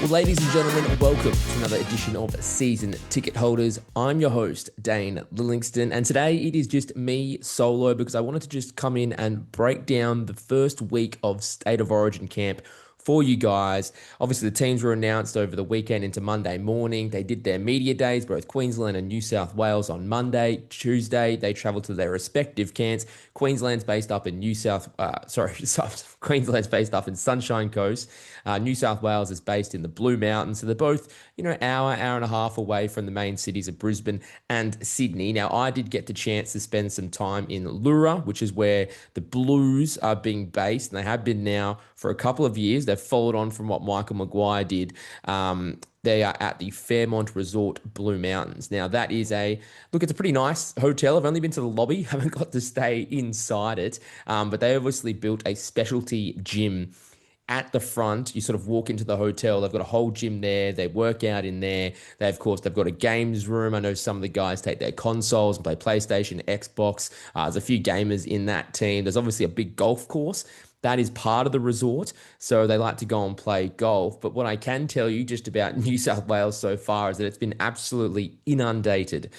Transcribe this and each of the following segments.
Well, ladies and gentlemen, welcome to another edition of Season Ticket Holders. I'm your host, Dane Lillingston, and today it is just me solo because I wanted to just come in and break down the first week of State of Origin camp for you guys. Obviously, the teams were announced over the weekend into Monday morning. They did their media days, both Queensland and New South Wales on Monday. Tuesday, they travelled to their respective camps. Queensland's based up in Queensland's based up in Sunshine Coast. New South Wales is based in the Blue Mountains. So they're both, hour and a half away from the main cities of Brisbane and Sydney. Now, I did get the chance to spend some time in Lura, which is where the Blues are being based, and they have been now for a couple of years. They've followed on from what Michael Maguire did. They are at the Fairmont Resort Blue Mountains. Now, that is it's a pretty nice hotel. I've only been to the lobby, haven't got to stay inside it, but they obviously built a specialty gym at the front. You sort of walk into the hotel. They've got a whole gym there. They work out in there. They've got a games room. I know some of the guys take their consoles and play PlayStation, Xbox. There's a few gamers in that team. There's obviously a big golf course. That is part of the resort, so they like to go and play golf. But what I can tell you just about New South Wales so far is that it's been absolutely inundated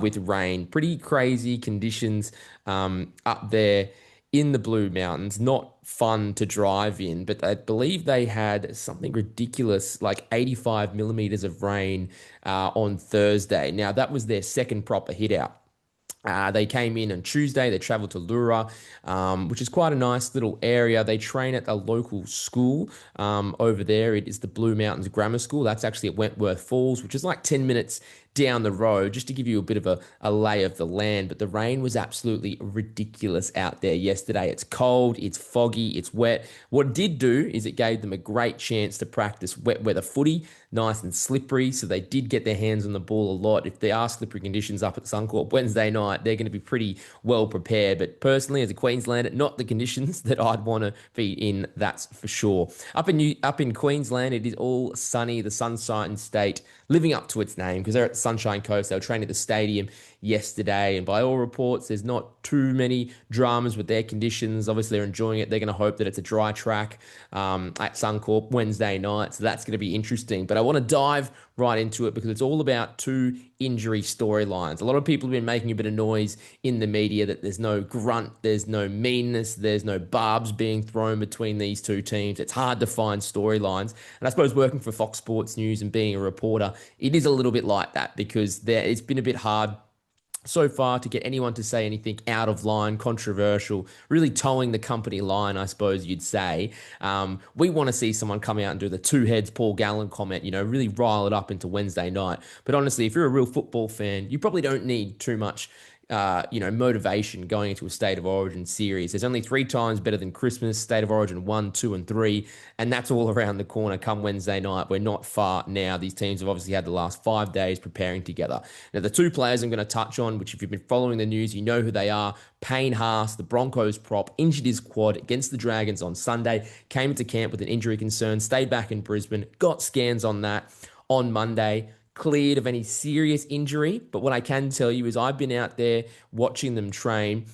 with rain. Pretty crazy conditions up there in the Blue Mountains. Not fun to drive in, but I believe they had something ridiculous like 85 millimeters of rain on Thursday. Now, that was their second proper hit out. They came in on Tuesday. They traveled to Lura, which is quite a nice little area. They train at a local school over there. It is the Blue Mountains Grammar School. That's actually at Wentworth Falls, which is like 10 minutes down the road, just to give you a bit of a lay of the land. But the rain was absolutely ridiculous out there yesterday. It's cold, it's foggy, it's wet. What it did do is it gave them a great chance to practice wet weather footy, nice and slippery. So they did get their hands on the ball a lot. If there are slippery conditions up at Suncorp Wednesday night, they're going to be pretty well prepared. But personally, as a Queenslander, not the conditions that I'd want to be in, that's for sure. Up in Queensland, it is all sunny, the Sunshine State, living up to its name because they're at the Sunshine Coast. They were training at the stadium yesterday, and by all reports, there's not too many dramas with their conditions. Obviously, they're enjoying it. They're going to hope that it's a dry track at Suncorp Wednesday night, so that's going to be interesting. But I want to dive right into it because it's all about two injury storylines. A lot of people have been making a bit of noise in the media that there's no grunt, there's no meanness, there's no barbs being thrown between these two teams. It's hard to find storylines. And I suppose working for Fox Sports News and being a reporter, it is a little bit like that because it's been a bit hard so far to get anyone to say anything out of line, controversial, really towing the company line, I suppose you'd say. We want to see someone come out and do the two heads Paul Gallen comment, really rile it up into Wednesday night. But honestly, if you're a real football fan, you probably don't need too much motivation going into a State of Origin series. There's only 3 times better than Christmas, State of Origin 1, 2, and 3, and that's all around the corner come Wednesday night. We're not far now. These teams have obviously had the last 5 days preparing together. Now, the two players I'm going to touch on, which if you've been following the news, you know who they are. Payne Haas, the Broncos prop, injured his quad against the Dragons on Sunday, came into camp with an injury concern, stayed back in Brisbane, got scans on that on Monday, cleared of any serious injury. But what I can tell you is I've been out there watching them train.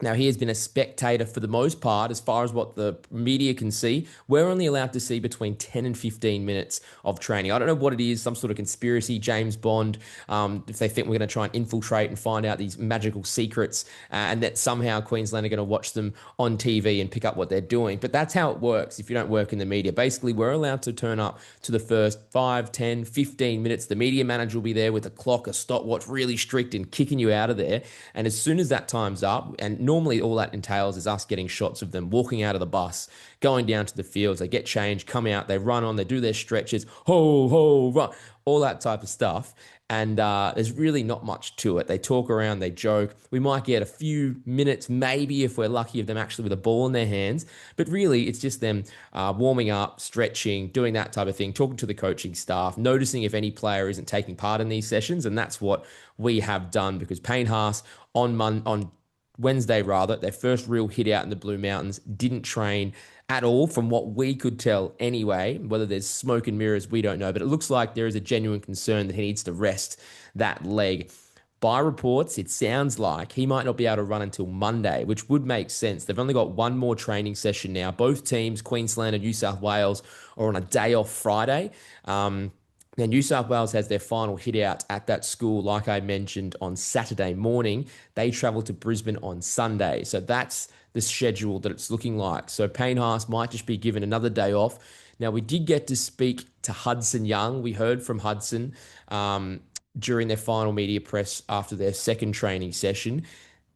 Now, he has been a spectator for the most part, as far as what the media can see. We're only allowed to see between 10 and 15 minutes of training. I don't know what it is, some sort of conspiracy, James Bond, if they think we're going to try and infiltrate and find out these magical secrets, and that somehow Queensland are going to watch them on TV and pick up what they're doing. But that's how it works if you don't work in the media. Basically, we're allowed to turn up to the first 5, 10, 15 minutes. The media manager will be there with a clock, a stopwatch, really strict and kicking you out of there. And as soon as that time's up, and normally all that entails is us getting shots of them walking out of the bus, going down to the fields. They get changed, come out, they run on, they do their stretches, run, all that type of stuff. And there's really not much to it. They talk around, they joke. We might get a few minutes, maybe if we're lucky, of them actually with a ball in their hands. But really, it's just them warming up, stretching, doing that type of thing, talking to the coaching staff, noticing if any player isn't taking part in these sessions. And that's what we have done because Payne Haas on Wednesday, their first real hit out in the Blue Mountains, didn't train at all from what we could tell anyway. Whether there's smoke and mirrors, we don't know. But it looks like there is a genuine concern that he needs to rest that leg. By reports, it sounds like he might not be able to run until Monday, which would make sense. They've only got one more training session now. Both teams, Queensland and New South Wales, are on a day off Friday. Now, New South Wales has their final hit out at that school, like I mentioned, on Saturday morning. They travel to Brisbane on Sunday. So that's the schedule that it's looking like. So Payne Haas might just be given another day off. Now, we did get to speak to Hudson Young. We heard from Hudson during their final media press after their second training session.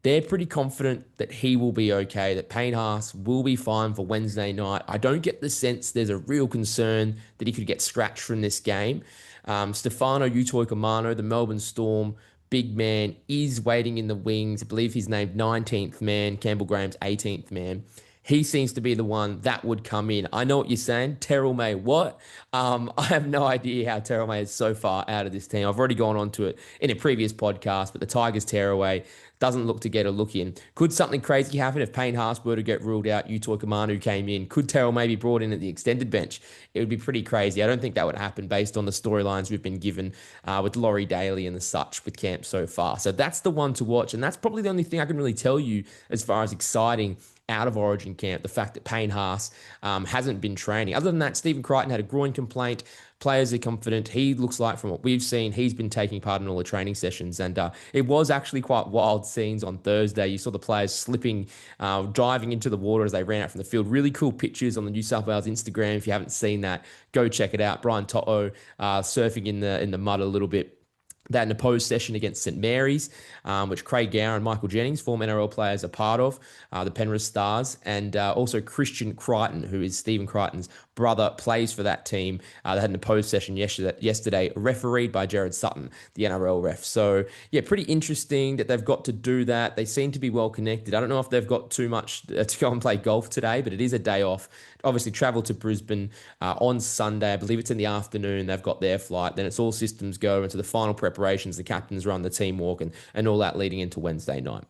They're pretty confident that he will be okay, that Payne Haas will be fine for Wednesday night. I don't get the sense there's a real concern that he could get scratched from this game. Stefano Utoikamano, the Melbourne Storm big man, is waiting in the wings. I believe he's named 19th man, Campbell Graham's 18th man. He seems to be the one that would come in. I know what you're saying. Terrell May, what? I have no idea how Terrell May is so far out of this team. I've already gone on to it in a previous podcast, but the Tigers tearaway doesn't look to get a look in. Could something crazy happen if Payne Haas were to get ruled out, Utoi Kamanu came in? Could Terrell May be brought in at the extended bench? It would be pretty crazy. I don't think that would happen based on the storylines we've been given with Laurie Daly and the such with camp so far. So that's the one to watch, and that's probably the only thing I can really tell you as far as exciting out of Origin camp, the fact that Payne Haas hasn't been training. Other than that, Stephen Crichton had a groin complaint. Players are confident. He looks like, from what we've seen, he's been taking part in all the training sessions. And it was actually quite wild scenes on Thursday. You saw the players slipping, diving into the water as they ran out from the field. Really cool pictures on the New South Wales Instagram. If you haven't seen that, go check it out. Brian To'o surfing in the mud a little bit. That in a opposed session against St Mary's, which Craig Gower and Michael Jennings, former NRL players, are part of, the Penrith Stars, and also Christian Crichton, who is Stephen Crichton's brother, plays for that team. They had an opposed session yesterday, refereed by Jared Sutton, the NRL ref. So, yeah, pretty interesting that they've got to do that. They seem to be well connected. I don't know if they've got too much to go and play golf today, but it is a day off. Obviously, travel to Brisbane on Sunday. I believe it's in the afternoon. They've got their flight. Then it's all systems go into the final preparations. The captains run the team walk and all that leading into Wednesday night.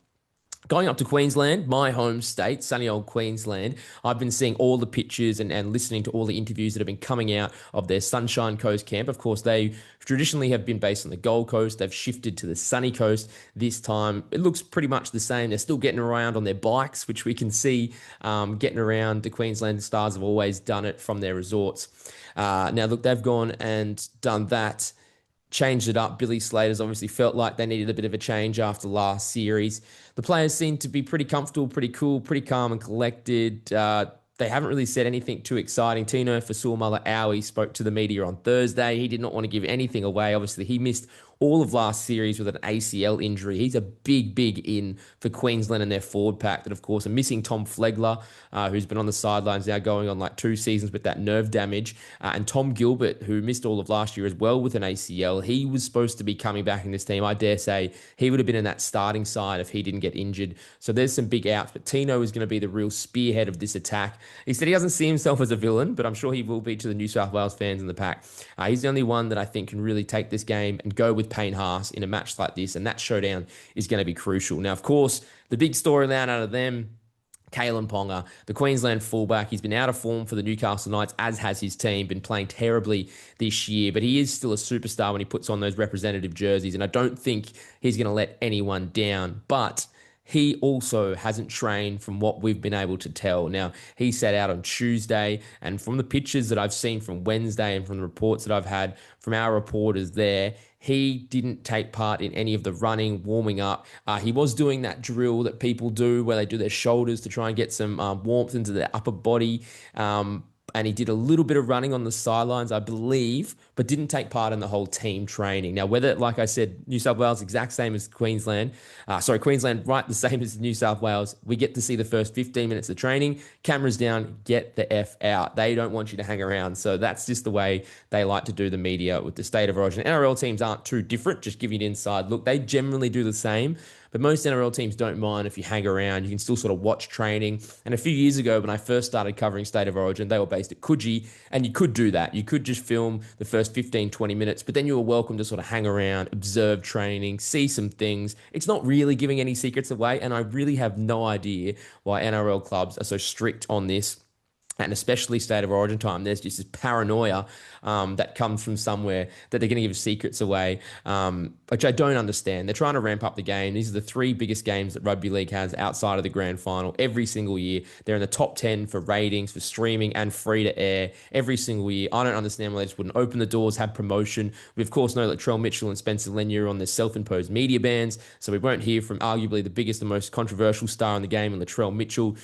Going up to Queensland, my home state, sunny old Queensland, I've been seeing all the pictures and listening to all the interviews that have been coming out of their Sunshine Coast camp. Of course, they traditionally have been based on the Gold Coast. They've shifted to the sunny coast this time. It looks pretty much the same. They're still getting around on their bikes, which we can see getting around. The Queensland Stars have always done it from their resorts. Now, look, they've gone and done that. Changed it up. Billy Slater's obviously felt like they needed a bit of a change after last series. The players seem to be pretty comfortable, pretty cool, pretty calm and collected. They haven't really said anything too exciting. Tino Fasuamala-Aui spoke to the media on Thursday. He did not want to give anything away. Obviously, he missed all of last series with an ACL injury. He's a big in for Queensland and their forward pack. That, of course, are missing Tom Flegler, who's been on the sidelines now going on like 2 seasons with that nerve damage. And Tom Gilbert, who missed all of last year as well with an ACL. He was supposed to be coming back in this team. I dare say he would have been in that starting side if he didn't get injured. So there's some big outs. But Tino is going to be the real spearhead of this attack. He said he doesn't see himself as a villain, but I'm sure he will be to the New South Wales fans in the pack. He's the only one that I think can really take this game and go with Payne Haas in a match like this, and that showdown is going to be crucial. Now, of course, the big storyline out of them, Kalyn Ponga, the Queensland fullback. He's been out of form for the Newcastle Knights, as has his team, been playing terribly this year, but he is still a superstar when he puts on those representative jerseys, and I don't think he's going to let anyone down. But he also hasn't trained from what we've been able to tell. Now, he sat out on Tuesday, and from the pictures that I've seen from Wednesday and from the reports that I've had from our reporters there, he didn't take part in any of the running, warming up. He was doing that drill that people do where they do their shoulders to try and get some warmth into their upper body. And he did a little bit of running on the sidelines, I believe, but didn't take part in the whole team training. Now, whether, like I said, New South Wales, exact same as Queensland, Queensland, right, the same as New South Wales, we get to see the first 15 minutes of training, cameras down, get the F out. They don't want you to hang around. So that's just the way they like to do the media with the State of Origin. NRL teams aren't too different, just giving an inside look. They generally do the same. But most NRL teams don't mind if you hang around. You can still sort of watch training. And a few years ago, when I first started covering State of Origin, they were based at Coogee, and you could do that. You could just film the first 15, 20 minutes, but then you were welcome to sort of hang around, observe training, see some things. It's not really giving any secrets away, and I really have no idea why NRL clubs are so strict on this. and especially State of Origin time, there's just this paranoia that comes from somewhere that they're going to give secrets away, which I don't understand. They're trying to ramp up the game. These are the three biggest games that rugby league has outside of the grand final every single year. They're in the top 10 for ratings, for streaming, and free to air every single year. I don't understand why they just wouldn't open the doors, have promotion. We, of course, know that Latrell Mitchell and Spencer Leniu are on their self-imposed media bans, so we won't hear from arguably the biggest and most controversial star in the game, and Latrell Mitchell.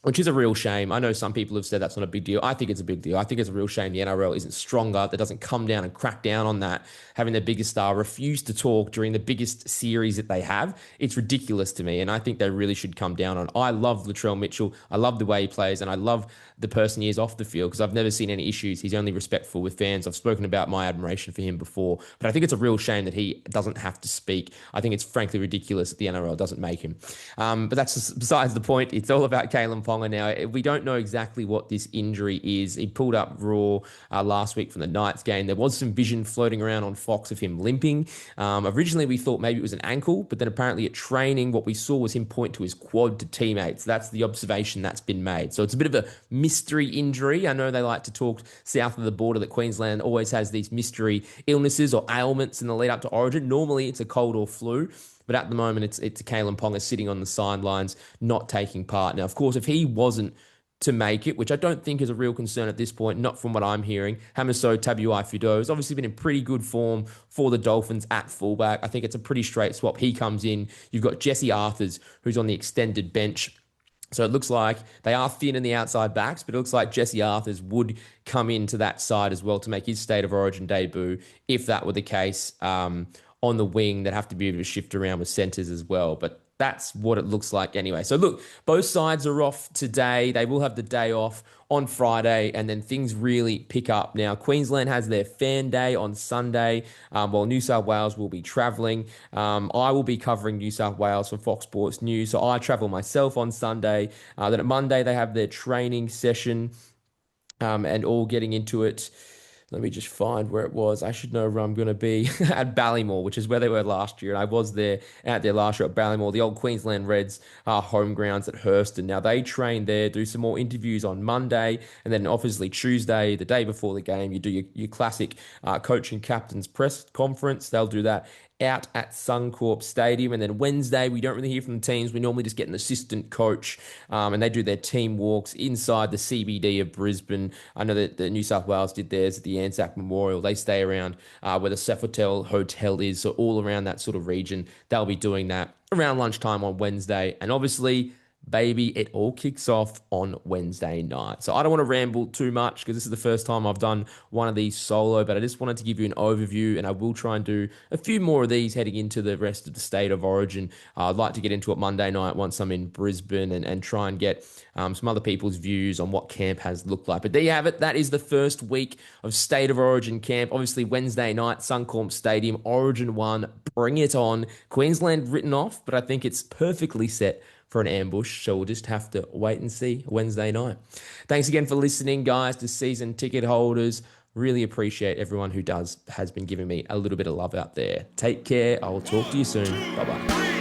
Which is a real shame. I know some people have said that's not a big deal. I think it's a big deal. I think it's a real shame the NRL isn't stronger, that doesn't come down and crack down on that, having their biggest star refuse to talk during the biggest series that they have. It's ridiculous to me, and I think they really should come down on. I love Latrell Mitchell. I love the way he plays, and I love the person he is off the field because I've never seen any issues. He's only respectful with fans. I've spoken about my admiration for him before, but I think it's a real shame that he doesn't have to speak. I think it's frankly ridiculous that the NRL doesn't make him. But that's just besides the point. It's all about Kalyn Ponga now. We don't know exactly what this injury is. He pulled up raw last week from the Knights game. There was some vision floating around on Fox of him limping. Originally, we thought maybe it was an ankle, but then apparently at training, what we saw was him point to his quad to teammates. That's the observation that's been made. So it's a bit of a mystery injury. I know they like to talk south of the border that Queensland always has these mystery illnesses or ailments in the lead up to Origin. Normally, it's a cold or flu. But at the moment, it's Kalyn Ponga sitting on the sidelines, not taking part. Now, of course, if he wasn't to make it, which I don't think is a real concern at this point, not from what I'm hearing, Hamiso Tabuai-Fidow has obviously been in pretty good form for the Dolphins at fullback. I think it's a pretty straight swap. He comes in. You've got Jesse Arthurs, who's on the extended bench. So it looks like they are thin in the outside backs, but it looks like Jesse Arthurs would come into that side as well to make his State of Origin debut, if that were the case. On the wing, that have to be able to shift around with centres as well. But that's what it looks like anyway. So look, both sides are off today. They will have the day off on Friday, and then things really pick up. Now, Queensland has their fan day on Sunday, while New South Wales will be travelling. I will be covering New South Wales for Fox Sports News, so I travel myself on Sunday. Then at Monday, they have their training session, and all getting into it. Let me just find where it was. I should know where I'm going to be at Ballymore, which is where they were last year. And I was there out there last year at Ballymore, the old Queensland Reds home grounds at Hurston. Now they train there, do some more interviews on Monday, and then obviously Tuesday, the day before the game, you do your classic coach and captain's press conference. They'll do that out at Suncorp Stadium. And then Wednesday, we don't really hear from the teams. We normally just get an assistant coach, and they do their team walks inside the CBD of Brisbane. I know that the New South Wales did theirs at the Anzac Memorial. They stay around where the Sofitel Hotel is, so all around that sort of region. They'll be doing that around lunchtime on Wednesday. And obviously, baby, it all kicks off on Wednesday night. So I don't want to ramble too much because this is the first time I've done one of these solo, but I just wanted to give you an overview, and I will try and do a few more of these heading into the rest of the State of Origin. I'd like to get into it Monday night once I'm in Brisbane and try and get some other people's views on what camp has looked like. But there you have it. That is the first week of State of Origin camp. Obviously, Wednesday night, Suncorp Stadium, Origin 1, bring it on. Queensland written off, but I think it's perfectly set for an ambush. So we'll just have to wait and see Wednesday night. Thanks again for listening, guys, to season ticket holders. Really appreciate everyone who has been giving me a little bit of love out there. Take care. I will talk to you soon. Bye-bye.